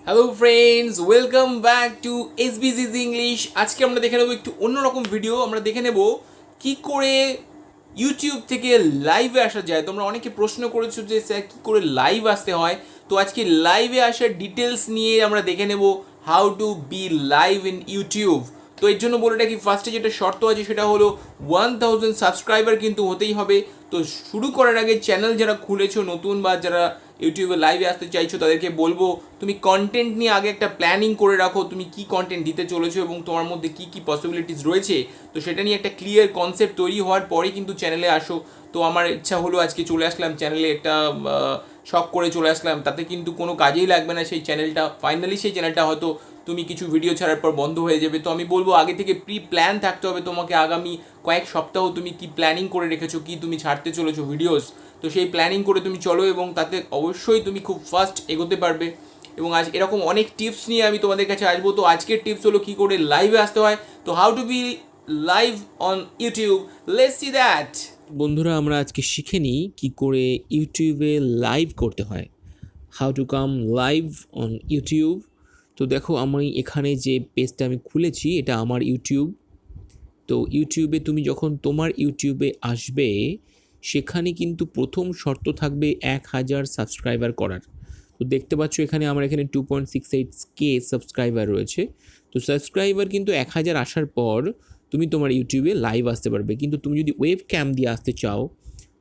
Hello friends, welcome back to SBCS English. আজকে আমরা দেখে নেবো একটু অন্যরকম ভিডিও। আমরা দেখে নেব কি করে ইউটিউব থেকে লাইভে আসা যায়। তোমরা অনেকে প্রশ্ন করেছো যে স্যার কী করে লাইভ আসতে হয়। তো আজকে লাইভে আসার ডিটেলস নিয়ে আমরা দেখে নেব how to be live in YouTube. তো এর জন্য বলে রাখি, ফার্স্টে যেটা শর্ত আছে সেটা হলো 1000 সাবস্ক্রাইবার কিন্তু হতেই হবে। তো শুরু করার আগে চ্যানেল যারা খুলেছো নতুন বা যারা ইউটিউবে লাইভে আসতে চাইছো তাদেরকে বলবো তুমি কন্টেন্ট নিয়ে আগে একটা প্ল্যানিং করে রাখো, তুমি কি কন্টেন্ট দিতে চলেছো এবং তোমার মধ্যে কি কি পসিবিলিটিস রয়েছে। তো সেটা নিয়ে একটা ক্লিয়ার কনসেপ্ট তৈরি হওয়ার পরেই কিন্তু চ্যানেলে আসো। তো আমার ইচ্ছা হলো আজকে চলে আসলাম চ্যানেলে, একটা শখ করে চলে আসলাম, তাতে কিন্তু কোনো কাজেই লাগবে না সেই চ্যানেলটা। ফাইনালি সেই চ্যানেলটা হয়তো তুমি কিছু ভিডিও ছাড়ার পর বন্ধ হয়ে যাবে। তো আমি বলবো আগে থেকে প্রি প্ল্যান থাকতে হবে তোমাকে। আগামী কয়েক সপ্তাহ তুমি কি প্ল্যানিং করে রেখেছো, কি তুমি ছাড়তে চলেছো ভিডিওস, তো সেই প্ল্যানিং করে তুমি চলো এবং তাতে অবশ্যই তুমি খুব ফাস্ট এগোতে পারবে। এবং আজ এরকম অনেক টিপস নিয়ে আমি তোমাদের কাছে আসবো। তো আজকের টিপস হলো কী করে লাইভে আসতে হয়। তো how to be live on YouTube, let's see that. বন্ধুরা, আমরা আজকে শিখে নিই কী করে ইউটিউবে লাইভ করতে হয়, how to come live on YouTube. তো দেখো, আমি এখানে যে পেজটা আমি খুলেছি এটা আমার ইউটিউব। তো ইউটিউবে তুমি যখন তোমার ইউটিউবে আসবে সেখানে কিন্তু প্রথম শর্ত থাকবে 1000 সাবস্ক্রাইবার করার। তো দেখতে পাচ্ছ এখানে আমার এখানে 2.68K সাবস্ক্রাইবার রয়েছে। তো সাবস্ক্রাইবার কিন্তু 1000 আসার পর তুমি তোমার ইউটিউবে লাইভ আসতে পারবে। কিন্তু তুমি যদি ওয়েব ক্যাম দিয়ে আসতে চাও,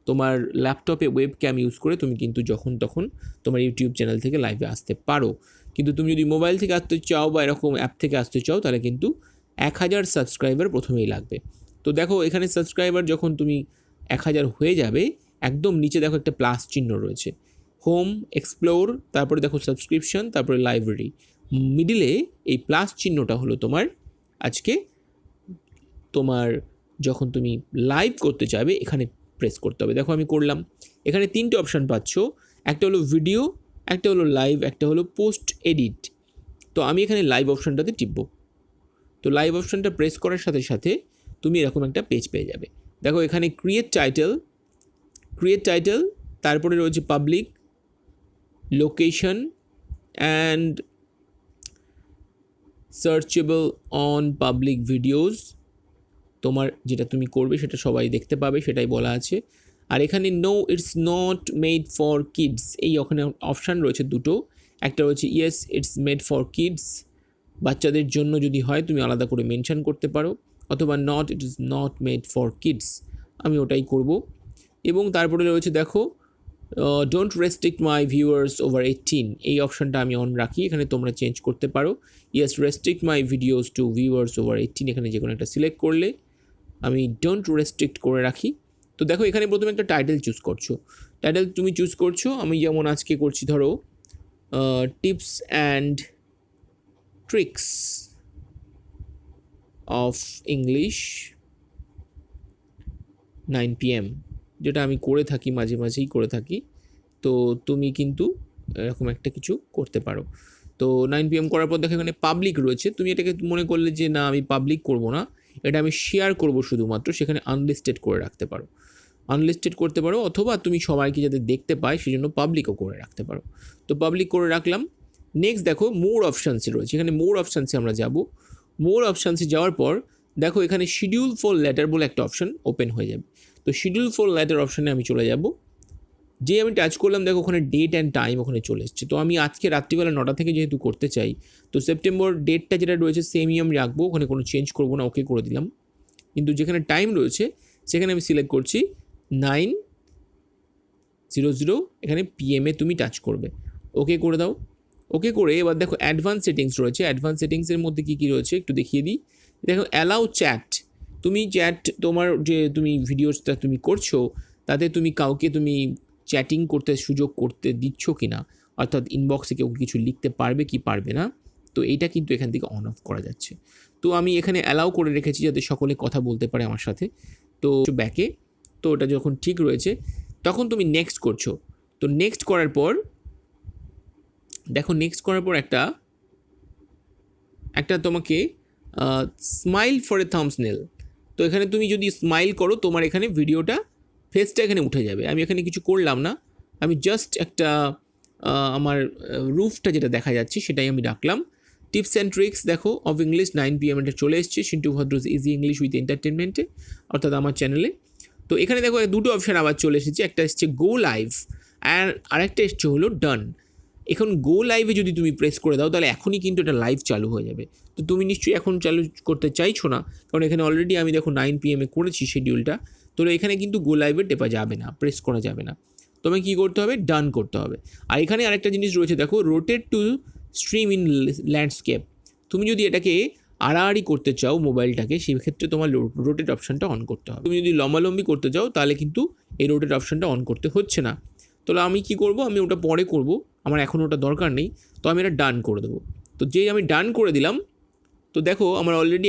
তোমার ল্যাপটপে ওয়েব ক্যাম ইউজ করে তুমি কিন্তু যখন তখন তোমার ইউটিউব চ্যানেল থেকে লাইভে আসতে পারো। কিন্তু তুমি যদি মোবাইল থেকে আসতে চাও বা এরকম অ্যাপ থেকে আসতে চাও তাহলে কিন্তু 1000 সাবস্ক্রাইবার প্রথমেই লাগবে। তো দেখো এখানে সাবস্ক্রাইবার যখন তুমি 1000 হয়ে যাবে, একদম নিচে দেখো একটা প্লাস চিহ্ন রয়েছে, হোম, এক্সপ্লোর, তারপরে দেখো সাবস্ক্রিপশন, তারপরে লাইব্রেরি। মিডিলে এই প্লাস চিহ্নটা হলো তোমার আজকে তোমার যখন তুমি লাইভ করতে চাইবে এখানে প্রেস করতে হবে। দেখো আমি করলাম, এখানে 3টে অপশান পাচ্ছ, একটা হলো ভিডিও, একটা হলো লাইভ, একটা হলো পোস্ট এডিট। তো আমি এখানে লাইভ অপশানটাতে টিপব। তো লাইভ অপশানটা প্রেস করার সাথে সাথে তুমি এরকম একটা পেজ পেয়ে যাবে। দেখো এখানে ক্রিয়েট টাইটেল, তারপরে রয়েছে public, location and searchable on public videos. তোমার যেটা তুমি করবে সেটা সবাই দেখতে পাবে, সেটাই বলা আছে। আর এখানে no it's not made for kids, এই ওখানে অপশান রয়েছে দুটো, একটা রয়েছে yes it's made for kids, বাচ্চাদের জন্য যদি হয় তুমি আলাদা করে মেনশন করতে পারো, অথবা not it is not made for kids, আমি ওটাই করব। এবং তারপরে রয়েছে দেখো don't restrict my viewers over 18, এই অপশানটা আমি অন রাখি, এখানে তোমরা চেঞ্জ করতে পারো। ইয়েস রেস্ট্রিক্ট মাই ভিডিওস টু ভিউয়ার্স ওভার 18, এখানে যে কোনো একটা সিলেক্ট করলে আমি ডোন্ট রেস্ট্রিক্ট করে রাখি। তো দেখো এখানে প্রথমে একটা টাইটেল চুজ করছো, টাইটেল তুমি চুজ করছো, আমি যেমন আজকে করছি ধরো tips and tricks of English 9 PM, যেটা আমি করে থাকি, মাঝে মাঝেই করে থাকি। তো তুমি কিন্তু এরকম একটা কিছু করতে পারো। তো 9 PM করার পর দেখো এখানে পাবলিক রয়েছে, তুমি এটাকে মনে করলে যে না আমি পাবলিক করব না, এটা আমি শেয়ার করব শুধুমাত্র, সেখানে আনলিস্টেড করে রাখতে পারো, আনলিস্টেড করতে পারো, অথবা তুমি সবাইকে যাতে দেখতে পায় সেই জন্য পাবলিকও করে রাখতে পারো। তো পাবলিক করে রাখলাম। নেক্সট দেখো মোর অপশানসে রয়েছে, এখানে মোর অপশানসে আমরা যাব। মোর অপশানসে যাওয়ার পর দেখো এখানে শিডিউল ফর লেটার বলে একটা অপশান ওপেন হয়ে যাবে। তো শিডিউল ফর লেটার অপশানে আমি চলে যাব, যে আমি টাচ করলাম দেখো ওখানে ডেট অ্যান্ড টাইম ওখানে চলে এসছে। তো আমি আজকে রাত্রিবেলা 9টা থেকে যেহেতু করতে চাই, তো সেপ্টেম্বর ডেটটা যেটা রয়েছে সেমই আমি রাখবো, ওখানে কোনো চেঞ্জ করবো না, ওকে করে দিলাম। কিন্তু যেখানে টাইম রয়েছে সেখানে আমি সিলেক্ট করছি 9:00, এখানে PM তুমি টাচ করবে, ওকে করে দাও। ওকে করে এবার দেখো অ্যাডভান্স সেটিংস রয়েছে, অ্যাডভান্স সেটিংসের মধ্যে কী কী রয়েছে একটু দেখিয়ে দিই। দেখো অ্যালাউ চ্যাট, তুমি চ্যাট তোমার যে তুমি ভিডিওসটা তুমি করছো তাতে তুমি কাউকে তুমি চ্যাটিং করতে সুযোগ করতে দিচ্ছ কি না, অর্থাৎ ইনবক্সে কেউ কিছু লিখতে পারবে কি পারবে না, তো এইটা কিন্তু এখান থেকে অন অফ করা যাচ্ছে। তো আমি এখানে অ্যালাউ করে রেখেছি যাতে সকলে কথা বলতে পারে আমার সাথে। তো ব্যাকে, তো ওটা যখন ঠিক রয়েছে তখন তুমি নেক্সট করছো। তো নেক্সট করার পর দেখো, নেক্সট করার পর একটা তোমাকে স্মাইল ফর এ থাম্বনেল, তো এখানে তুমি যদি স্মাইল করো তোমার এখানে ভিডিওটা ফেসটা এখানে উঠে যাবে। আমি এখানে কিছু করলাম না, আমি জাস্ট একটা আমার রুফটা যেটা দেখা যাচ্ছে সেটাই আমি রাখলাম। টিপস অ্যান্ড ট্রিক্স দেখো অফ ইংলিশ 9 PM এটা চলে এসছে সিন্টু ভদ্রস ইজি ইংলিশ উইথ এন্টারটেনমেন্টে, অর্থাৎ আমার চ্যানেলে। তো এখানে দেখো দুটো অপশান আবার চলে এসেছে, একটা এসছে গো লাইভ আর আরেকটা এসছে হলো ডান। এখন গো লাইভে যদি তুমি প্রেস করে দাও তাহলে এখনই কিন্তু এটা লাইভ চালু হয়ে যাবে। তো তুমি নিশ্চয়ই এখন চালু করতে চাইছো না, কারণ এখানে অলরেডি আমি দেখো 9 PM করেছি শিডিউলটা। তো এখানে কিন্তু গো লাইভে টেপা যাবে না, প্রেস করা যাবে না। তোমায় কী করতে হবে, ডান করতে হবে। আর এখানে আরেকটা জিনিস রয়েছে দেখো, rotate to stream in landscape. তুমি যদি এটাকে আড়াআড়ি করতে চাও মোবাইলটাকে, সেই ক্ষেত্রে তোমার রোটেট অপশানটা অন করতে হবে। তুমি যদি লম্বালম্বি করতে চাও তাহলে কিন্তু এই রোটেট অপশানটা অন করতে হচ্ছে না। তাহলে আমি কি করব, আমি ওটা পরে করব, আমার এখন ওটা দরকার নেই। তো আমি এটা ডান করে দেবো। তো যেই আমি ডান করে দিলাম, তো দেখো আমার অলরেডি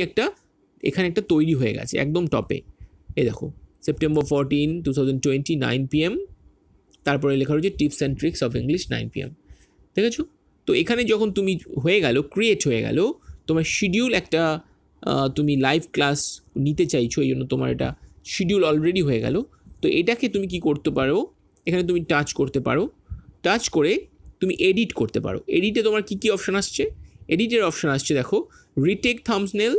এখানে একটা তৈরি হয়ে গেছে একদম টপে। এই দেখো September 14, 2020 9 PM, তারপরে লেখা রয়েছে tips and tricks of English 9 PM, দেখেছো? তো এখানে যখন তুমি হয়ে গেল, ক্রিয়েট হয়ে গেল তোমার শিডিউল, একটা তুমি লাইভ ক্লাস নিতে চাইছো, এই জন্য তোমার এটা শিডিউল অলরেডি হয়ে গেল। তো এটাকে তুমি কি করতে পারো, এখানে তুমি টাচ করতে পারো, টাচ করে তুমি এডিট করতে পারো। এডিটে তোমার কী কী অপশান আসছে, এডিটের অপশান আসছে দেখো, retake thumbnail,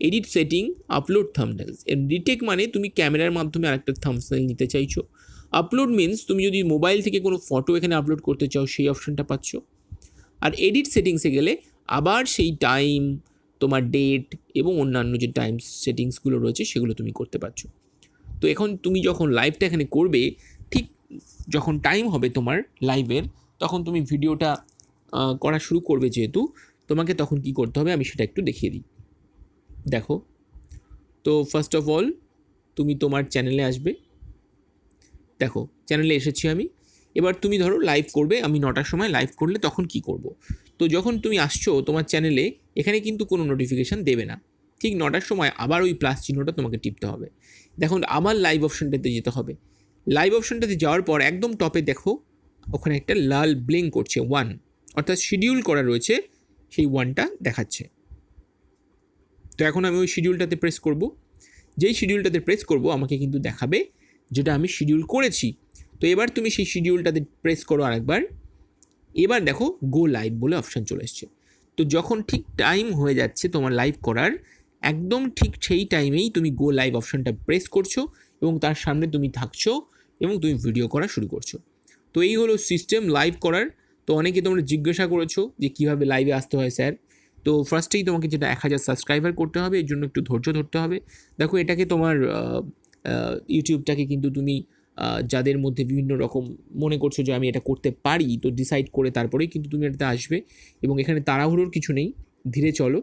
edit setting, upload thumbnails. Retake মানে তুমি ক্যামেরার মাধ্যমে আরেকটা থাম্বনেল নিতে চাইছো। আপলোড মিনস তুমি যদি মোবাইল থেকে কোনো ফটো এখানে আপলোড করতে চাও সেই অপশানটা পাচ্ছ। আর এডিট সেটিংসে গেলে আবার সেই টাইম, তোমার ডেট এবং অন্যান্য যে টাইম সেটিংসগুলো রয়েছে সেগুলো তুমি করতে পারছো। তো এখন তুমি যখন লাইভটা এখানে করবে, ঠিক যখন টাইম হবে তোমার লাইভের, তখন তুমি ভিডিওটা করা শুরু করবে, যেহেতু তোমাকে তখন কি করতে হবে আমি সেটা একটু দেখিয়ে দিই। দেখো, তো ফার্স্ট অফ অল তুমি তোমার চ্যানেলে আসবে। দেখো চ্যানেলে এসেছি আমি। এবার তুমি ধরো লাইভ করবে, আমি 9টার সময় লাইভ করলে তখন কি করব। তো যখন তুমি আসছো তোমার চ্যানেলে, এখানে কিন্তু কোনো নোটিফিকেশান দেবে না। ঠিক 9টার সময় আবার ওই প্লাস চিহ্নটা তোমাকে টিপতে হবে। দেখো আবার লাইভ অপশানটাতে যেতে হবে। লাইভ অপশানটাতে যাওয়ার পর একদম টপে দেখো ওখানে একটা লাল ব্লিঙ্ক করছে 1, অর্থাৎ শিডিউল করা রয়েছে, সেই 1টা দেখাচ্ছে। তো এখন আমি ওই শিডিউলটাতে প্রেস করব। যেই শিডিউলটাতে প্রেস করব আমাকে কিন্তু দেখাবে যেটা আমি শিডিউল করেছি। তো এবার তুমি সেই শিডিউলটাতে প্রেস করো আরেকবার। এবার দেখো গো লাইভ বলে অপশান চলে এসছে। তো যখন ঠিক টাইম হয়ে যাচ্ছে তোমার লাইভ করার, একদম ঠিক সেই টাইমেই তুমি গো লাইভ অপশানটা প্রেস করছো এবং তার সামনে তুমি থাকছো এবং তুমি ভিডিও করা শুরু করছো। তো এই হলো সিস্টেম লাইভ করার। তো অনেকে তোমরা জিজ্ঞাসা করেছো যে কীভাবে লাইভে আসতে হয় স্যার। তো ফার্স্টেই তোমাকে যেটা 1000 সাবস্ক্রাইবার করতে হবে, এর জন্য একটু ধৈর্য ধরতে হবে। দেখো এটাকে তোমার ইউটিউবটাকে কিন্তু তুমি যাদের মধ্যে বিভিন্ন রকম মনে করছো যে আমি এটা করতে পারি, তো ডিসাইড করে তারপরেই কিন্তু তুমি এটাতে আসবে। এবং এখানে তাড়াহুড়োর কিছু নেই, ধীরে চলো।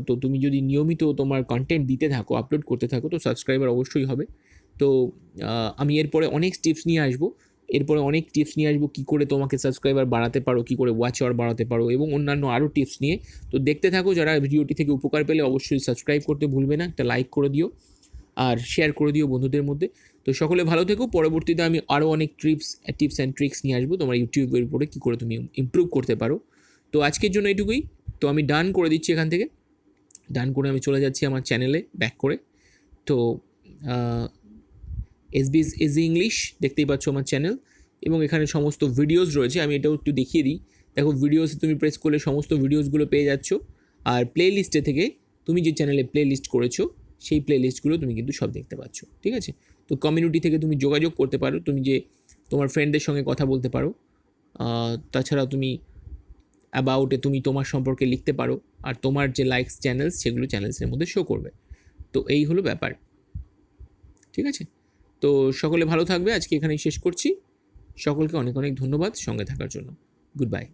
তো তুমি যদি নিয়মিত তোমার কন্টেন্ট দিতে থাকো, আপলোড করতে থাকো, তো সাবস্ক্রাইবার অবশ্যই হবে। তো আমি এরপরে অনেক টিপস নিয়ে আসবো, কী করে তোমাকে সাবস্ক্রাইবার বাড়াতে পারো, কী করে ওয়াচ আওয়ার বাড়াতে পারো এবং অন্যান্য আরও টিপস নিয়ে। তো দেখতে থাকো, যারা ভিডিওটি থেকে উপকার পেলে অবশ্যই সাবস্ক্রাইব করতে ভুলবে না, একটা লাইক করে দিও আর শেয়ার করে দিও বন্ধুদের মধ্যে। তো সকলে ভালো থেকো। পরবর্তীতে আমি আরও অনেক টিপস অ্যান্ড ট্রিক্স নিয়ে আসবো তোমার ইউটিউবের উপরে, কী করে তুমি ইমপ্রুভ করতে পারো। তো আজকের জন্য এটুকুই। তো আমি ডান করে দিচ্ছি, এখান থেকে ডান করে আমি চলে যাচ্ছি আমার চ্যানেলে ব্যাক করে। তো এসবিএস ইজি ইংলিশ দেখতেই পাচ্ছ আমার চ্যানেল, এবং এখানে সমস্ত ভিডিওস রয়েছে। আমি এটাও একটু দেখিয়ে দিই। দেখো ভিডিওসে তুমি প্রেস করলে সমস্ত ভিডিওসগুলো পেয়ে যাচ্ছ। আর প্লে লিস্টে থেকে তুমি যে চ্যানেলে প্লে লিস্ট করেছো সেই প্লে লিস্টগুলো তুমি কিন্তু সব দেখতে পাচ্ছ, ঠিক আছে? তো কমিউনিটি থেকে তুমি যোগাযোগ করতে পারো, তুমি যে তোমার ফ্রেন্ডদের সঙ্গে কথা বলতে পারো। তাছাড়া তুমি অ্যাবাউটে তুমি তোমার সম্পর্কে লিখতে পারো, আর তোমার যে লাইকস চ্যানেলস সেগুলো চ্যানেলসের মধ্যে শো করবে। তো এই হলো ব্যাপার, ঠিক আছে? তো সকলে ভালো থাকবে, আজকে এখানেই শেষ করছি। সকলকে অনেক অনেক ধন্যবাদ সঙ্গে থাকার জন্য। Good bye.